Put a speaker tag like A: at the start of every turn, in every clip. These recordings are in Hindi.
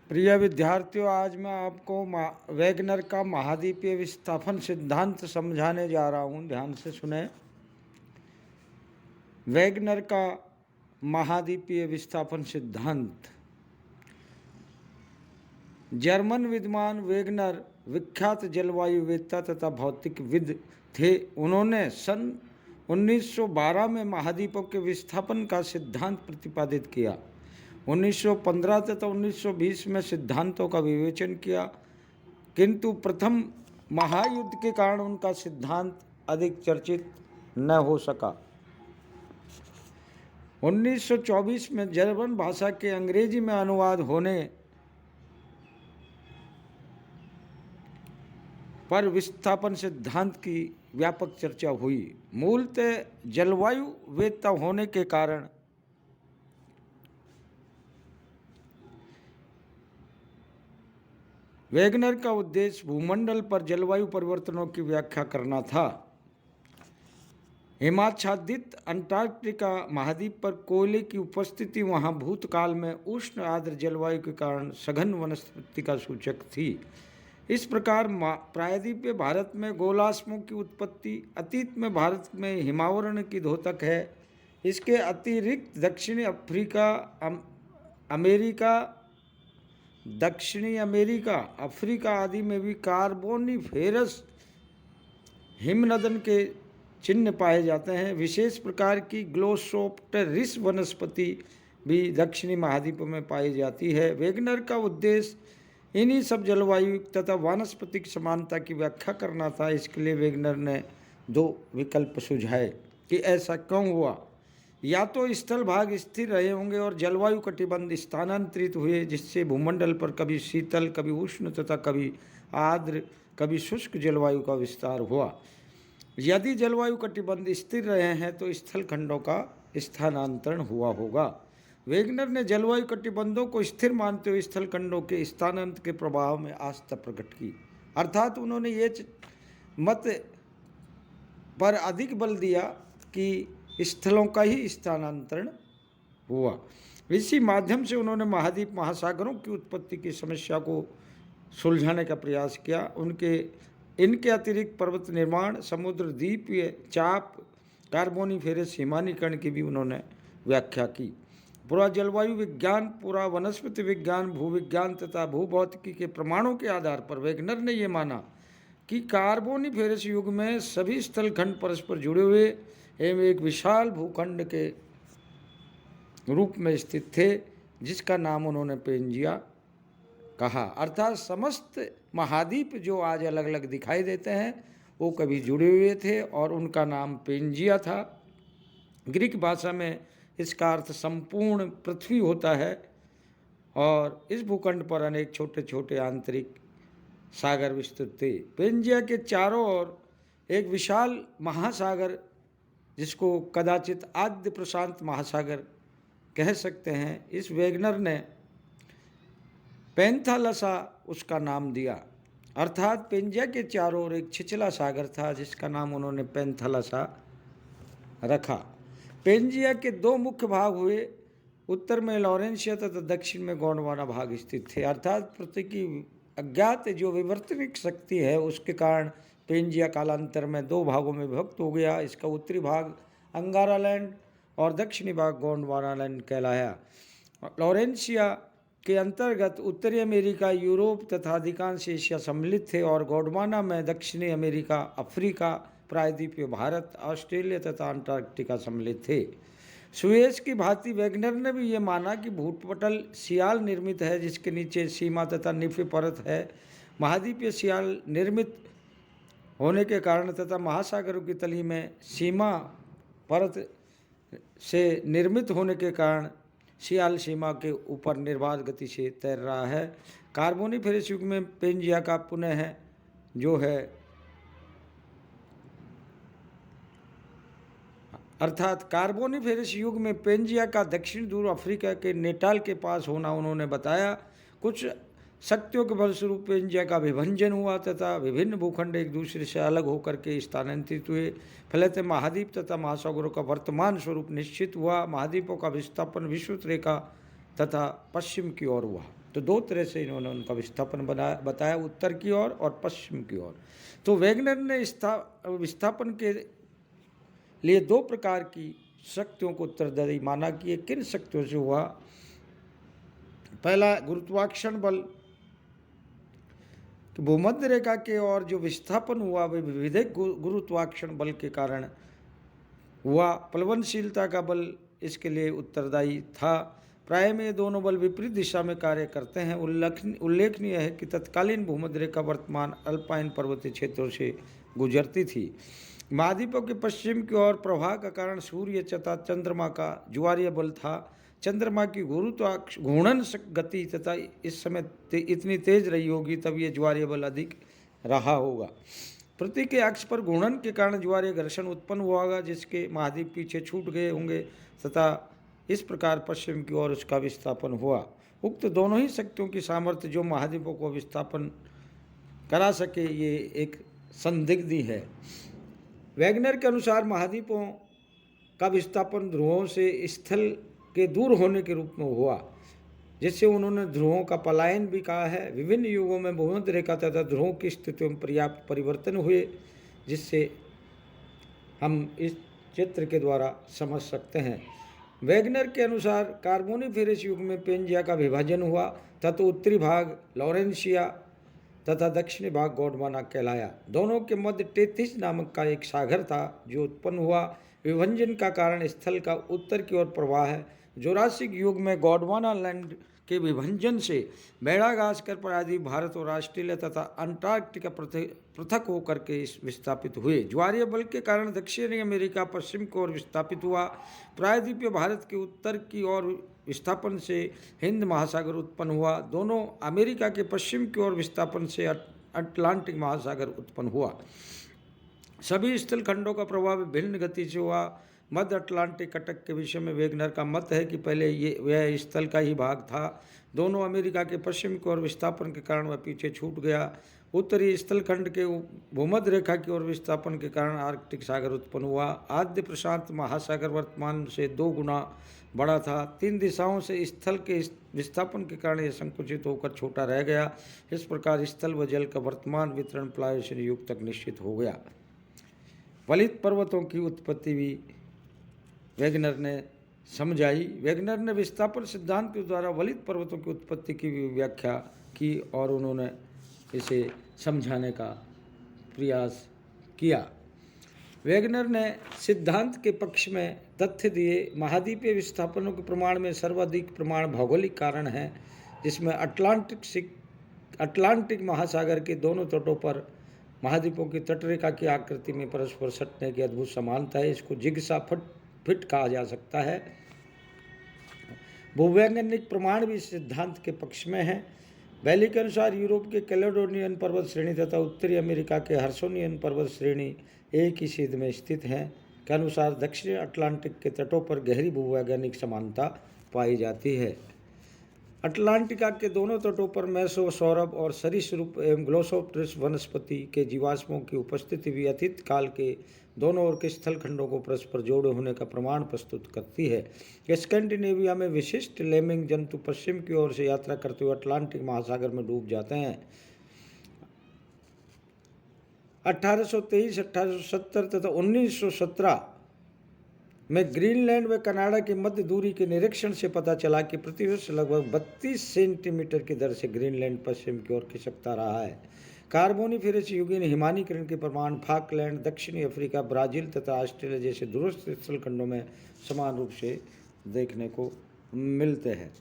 A: प्रिय विद्यार्थियों, आज मैं आपको वैगनर का महाद्वीपीय विस्थापन सिद्धांत समझाने जा रहा हूँ। ध्यान से सुने। वैगनर का महाद्वीपीय विस्थापन सिद्धांत। जर्मन विद्वान वैगनर विख्यात जलवायुवेत्ता तथा भौतिकविद थे। उन्होंने सन 1912 में महाद्वीपों के विस्थापन का सिद्धांत प्रतिपादित किया। 1915 तथा 1920 में सिद्धांतों का विवेचन किया, किंतु प्रथम महायुद्ध के कारण उनका सिद्धांत अधिक चर्चित न हो सका। 1924 में जर्मन भाषा के अंग्रेजी में अनुवाद होने पर विस्थापन सिद्धांत की व्यापक चर्चा हुई। मूलतः जलवायु वेत्ता होने के कारण वैगनर का उद्देश्य भूमंडल पर जलवायु परिवर्तनों की व्याख्या करना था। हिमाच्छादित अंटार्कटिका महाद्वीप पर कोयले की उपस्थिति वहां भूतकाल में उष्ण आर्द्र जलवायु के कारण सघन वनस्पति का सूचक थी। इस प्रकार प्रायद्वीपीय भारत में गोलाश्मों की उत्पत्ति, अतीत में भारत में हिमावरण की द्योतक है। इसके अतिरिक्त दक्षिणी अफ्रीका आदि में भी कार्बोनिफेरस हिमनदन के चिन्ह पाए जाते हैं। विशेष प्रकार की ग्लोसोप्टेरिस वनस्पति भी दक्षिणी महाद्वीप में पाई जाती है। वैगनर का उद्देश्य इन्हीं सब जलवायु तथा वानस्पतिक समानता की व्याख्या करना था। इसके लिए वैगनर ने दो विकल्प सुझाए कि ऐसा क्यों हुआ। या तो स्थल भाग स्थिर रहे होंगे और जलवायु कटिबंध स्थानांतरित हुए, जिससे भूमंडल पर कभी शीतल, कभी उष्ण तथा कभी आर्द्र, कभी शुष्क जलवायु का विस्तार हुआ। यदि जलवायु कटिबंध स्थिर रहे हैं तो स्थल खंडों का स्थानांतरण हुआ होगा। वैगनर ने जलवायु कटिबंधों को स्थिर मानते हुए स्थल खंडों के स्थानांतरण के प्रभाव में आस्था प्रकट की। अर्थात उन्होंने ये मत पर अधिक बल दिया कि स्थलों का ही स्थानांतरण हुआ। इसी माध्यम से उन्होंने महाद्वीप महासागरों की उत्पत्ति की समस्या को सुलझाने का प्रयास किया। इनके अतिरिक्त पर्वत निर्माण, समुद्र द्वीपीय चाप, कार्बोनिफेरस हिमानीकरण की भी उन्होंने व्याख्या की। पूरा जलवायु विज्ञान, पूरा वनस्पति विज्ञान, भूविज्ञान तथा भूभौतिकी के प्रमाणों के आधार पर वैगनर ने यह माना कि कार्बोनिफेरस युग में सभी स्थलखंड परस्पर जुड़े हुए एवं एक विशाल भूखंड के रूप में स्थित थे, जिसका नाम उन्होंने पेंजिया कहा। अर्थात समस्त महाद्वीप जो आज अलग अलग दिखाई देते हैं वो कभी जुड़े हुए थे और उनका नाम पेंजिया था। ग्रीक भाषा में इसका अर्थ संपूर्ण पृथ्वी होता है और इस भूखंड पर अनेक छोटे छोटे आंतरिक सागर विस्तृत थे। पेंजिया के चारों ओर एक विशाल महासागर, जिसको कदाचित आद्य प्रशांत महासागर कह सकते हैं, इस वैगनर ने पैंथालसा उसका नाम दिया। अर्थात पेंजिया के चारों ओर एक छिछला सागर था, जिसका नाम उन्होंने पैंथालसा रखा। पेंजिया के दो मुख्य भाग हुए। उत्तर में लॉरेंशिया तथा दक्षिण में गोंडवाना भाग स्थित थे। अर्थात पृथ्वी की अज्ञात जो विवर्तनिक शक्ति है उसके कारण पेंजिया कालांतर में दो भागों में विभक्त हो गया। इसका उत्तरी भाग अंगारालैंड और दक्षिणी भाग गोंडवानालैंड कहलाया। लॉरेंशिया के अंतर्गत उत्तरी अमेरिका, यूरोप तथा अधिकांश एशिया सम्मिलित थे और गोंडवाना में दक्षिणी अमेरिका, अफ्रीका, प्रायद्वीपीय भारत, ऑस्ट्रेलिया तथा अंटार्कटिका सम्मिलित थे। सुएज की भांति वैगनर ने भी ये माना कि भूपटल सियाल निर्मित है, जिसके नीचे सीमा तथा निफे परत है। महाद्वीपीय सियाल निर्मित होने के कारण तथा महासागरों की तली में सीमा परत से निर्मित होने के कारण सियाल सीमा के ऊपर निर्बाध गति से तैर रहा है। कार्बोनिफेरस युग में पेंजिया का पुनः जो है अर्थात कार्बोनिफेरस युग में पेंजिया का दक्षिण ध्रुव अफ्रीका के नेटाल के पास होना उन्होंने बताया। कुछ शक्तियों के फलस्वरूप पेंजिया का विभंजन हुआ तथा विभिन्न भूखंड एक दूसरे से अलग होकर के स्थानांतरित हुए। फलतः महाद्वीप तथा महासागरों का वर्तमान स्वरूप निश्चित हुआ। महाद्वीपों का विस्थापन विषुवत रेखा तथा पश्चिम की ओर हुआ। तो दो तरह से इन्होंने उनका विस्थापन बताया, उत्तर की ओर और पश्चिम की ओर। तो वेगनर ने विस्थापन के लिए दो प्रकार की शक्तियों को उत्तरदायी माना कि ये किन शक्तियों से हुआ। पहला, गुरुत्वाकर्षण बल। तो भूमध्य रेखा के ओर जो विस्थापन हुआ वह विविध गुरुत्वाकर्षण बल के कारण हुआ। प्लवनशीलता का बल इसके लिए उत्तरदायी था। प्राय में ये दोनों बल विपरीत दिशा में कार्य करते हैं। उल्लेखनीय है कि तत्कालीन भूमध्य रेखा वर्तमान अल्पाइन पर्वतीय क्षेत्रों से गुजरती थी। महाद्वीपों के पश्चिम की ओर प्रवाह का कारण सूर्य तथा चंद्रमा का ज्वारीय बल था। चंद्रमा की घूर्णन गति तथा इस समय इतनी तेज रही होगी, तब ये ज्वारीय बल अधिक रहा होगा। पृथ्वी के अक्ष पर घूर्णन के कारण ज्वारीय घर्षण उत्पन्न हुआ होगा, जिसके महाद्वीप पीछे छूट गए होंगे तथा इस प्रकार पश्चिम की ओर उसका विस्थापन हुआ। उक्त दोनों ही शक्तियों की सामर्थ्य जो महाद्वीपों को विस्थापन करा सके, ये एक संदिग्ध है। वैगनर के अनुसार महाद्वीपों का विस्थापन ध्रुवों से स्थल के दूर होने के रूप में हुआ, जिससे उन्होंने ध्रुवों का पलायन भी कहा है। विभिन्न युगों में भूमध्य रेखा तथा ध्रुवों की स्थितियों में पर्याप्त परिवर्तन हुए, जिससे हम इस चित्र के द्वारा समझ सकते हैं। वैगनर के अनुसार कार्बोनिफेरस युग में पेंजिया का विभाजन हुआ तथा उत्तरी भाग लॉरेंशिया तथा दक्षिणी भाग गोंडवाना कहलाया। दोनों के मध्य टेथिस नामक का एक सागर था जो उत्पन्न हुआ। विभाजन का कारण स्थल का उत्तर की ओर प्रवाह है। जुरासिक युग में गोंडवाना लैंड के विभाजन से मेडागास्कर प्रायद्वीप भारत और ऑस्ट्रेलिया तथा अंटार्कटिका पृथक होकर के विस्थापित हुए। ज्वारीय बल के कारण दक्षिणी अमेरिका पश्चिम की ओर विस्थापित हुआ। प्रायद्वीपीय भारत के उत्तर की ओर विस्थापन से हिंद महासागर उत्पन्न हुआ। दोनों अमेरिका के पश्चिम की ओर विस्थापन से अटलांटिक महासागर उत्पन्न हुआ। सभी स्थल खंडों का प्रभाव भिन्न गति से हुआ। मध्य अटलांटिक कटक के विषय में वेगनर का मत है कि पहले यह स्थल का ही भाग था। दोनों अमेरिका के पश्चिम की ओर विस्थापन के कारण वह पीछे छूट गया। उत्तरी स्थल खंड के भूमध्य रेखा की ओर विस्थापन के कारण आर्कटिक सागर उत्पन्न हुआ। आद्य प्रशांत महासागर वर्तमान से 2 गुना बड़ा था। 3 दिशाओं से स्थल के विस्थापन के कारण यह संकुचित होकर छोटा रह गया। इस प्रकार स्थल व जल का वर्तमान वितरण प्लायोसीन युग तक निश्चित हो गया। वलित पर्वतों की उत्पत्ति भी वेगनर ने समझाई। वेगनर ने विस्थापन सिद्धांत के द्वारा वलित पर्वतों की उत्पत्ति की भी व्याख्या की और उन्होंने इसे समझाने का प्रयास किया। वेगनर ने सिद्धांत के पक्ष में तथ्य दिए। महाद्वीपीय विस्थापनों के प्रमाण में सर्वाधिक प्रमाण भौगोलिक कारण है, जिसमें अटलांटिक महासागर के दोनों तटों पर महाद्वीपों की तटरेखा की आकृति में परस्पर सटने की अद्भुत समानता है। इसको जिग्सा फिट कहा जा सकता है। भूवैज्ञानिक प्रमाण भी सिद्धांत के पक्ष में है। बैली के अनुसार यूरोप के कैलेडोनियन पर्वत श्रेणी तथा उत्तरी अमेरिका के हर्सोनियन पर्वत श्रेणी एक ही सीध में स्थित हैं। के अनुसार दक्षिणी अटलांटिक के तटों पर गहरी भूवैज्ञानिक समानता पाई जाती है। अटलांटिका के दोनों तटों पर मेसो सौरभ और सरीसृप एवं ग्लोसोप्टेरस वनस्पति के जीवाश्मों की उपस्थिति भी अतीत काल के दोनों ओर के स्थल खंडों को परस्पर जोड़े होने का प्रमाण प्रस्तुत करती है। स्कैंडिनेविया में विशिष्ट लेमिंग जंतु पश्चिम की ओर से यात्रा करते हुए अटलांटिक महासागर में डूब जाते हैं। 1823, 1870 तथा 1917 में ग्रीनलैंड व कनाडा की मध्य दूरी के निरीक्षण से पता चला कि प्रतिवर्ष लगभग 32 सेंटीमीटर की दर से ग्रीनलैंड पश्चिम की ओर खिसकता रहा है। कार्बोनिफेरस युगीन हिमानीकरण के प्रमाण फाकलैंड, दक्षिणी अफ्रीका, ब्राजील तथा ऑस्ट्रेलिया जैसे दूरस्थ स्थल खंडों में समान रूप से देखने को मिलते हैं।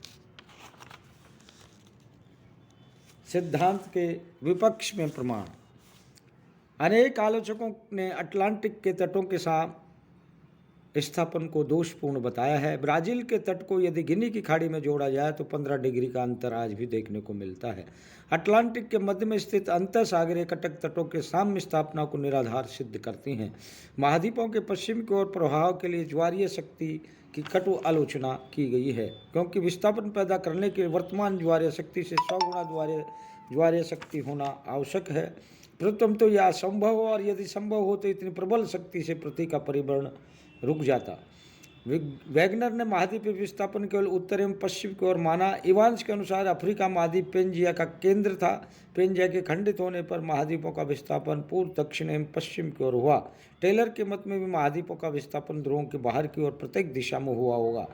A: सिद्धांत के विपक्ष में प्रमाण। अनेक आलोचकों ने अटलांटिक के तटों के साथ विस्थापन को दोषपूर्ण बताया है। ब्राजील के तट को यदि गिनी की खाड़ी में जोड़ा जाए तो 15 डिग्री का अंतर आज भी देखने को मिलता है। अटलांटिक के मध्य में स्थित अंतःसागरीय कटक तटों के साम्य स्थापना को निराधार सिद्ध करती हैं। महाद्वीपों के पश्चिम की ओर प्रभाव के लिए ज्वारीय शक्ति की कटु आलोचना की गई है, क्योंकि विस्थापन पैदा करने के वर्तमान ज्वारीय शक्ति से 100 गुना ज्वारीय शक्ति होना आवश्यक है। प्रथम तो यह असंभव हो, और यदि संभव हो तो इतनी प्रबल शक्ति से पृथ्वी का परिभ्रमण रुक जाता। वैगनर ने महाद्वीपीय विस्थापन केवल उत्तर एवं पश्चिम की ओर माना। इवांस के अनुसार अफ्रीका महाद्वीप पेंजिया का केंद्र था। पेंजिया के खंडित होने पर महाद्वीपों का विस्थापन पूर्व, दक्षिण एवं पश्चिम की ओर हुआ। टेलर के मत में भी महाद्वीपों का विस्थापन ध्रुवों के बाहर की ओर प्रत्येक दिशा में हुआ होगा।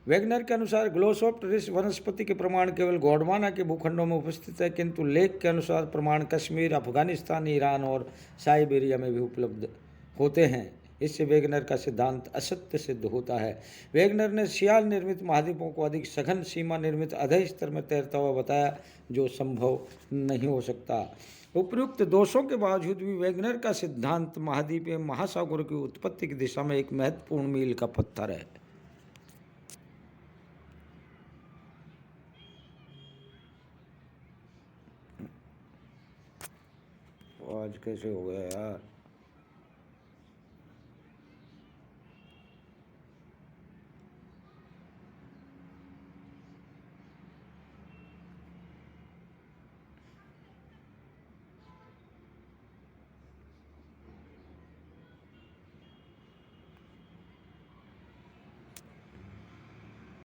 A: वैगनर के अनुसार ग्लोसोप्टेरिस वनस्पति के प्रमाण केवल गोंडवाना के भूखंडों में उपस्थित है, किंतु लेख के अनुसार प्रमाण कश्मीर, अफगानिस्तान, ईरान और साइबेरिया में भी उपलब्ध होते हैं। इससे वैगनर का सिद्धांत असत्य सिद्ध होता है। वैगनर ने सियाल निर्मित महाद्वीपों को अधिक सघन सीमा निर्मित अधः स्तर में तैरता हुआ बताया, जो संभव नहीं हो सकता। उपयुक्त दोषों के बावजूद भी वैगनर का सिद्धांत महाद्वीपीय महासागरों की उत्पत्ति की दिशा में एक महत्वपूर्ण मील का पत्थर है। आज कैसे हो गया यार।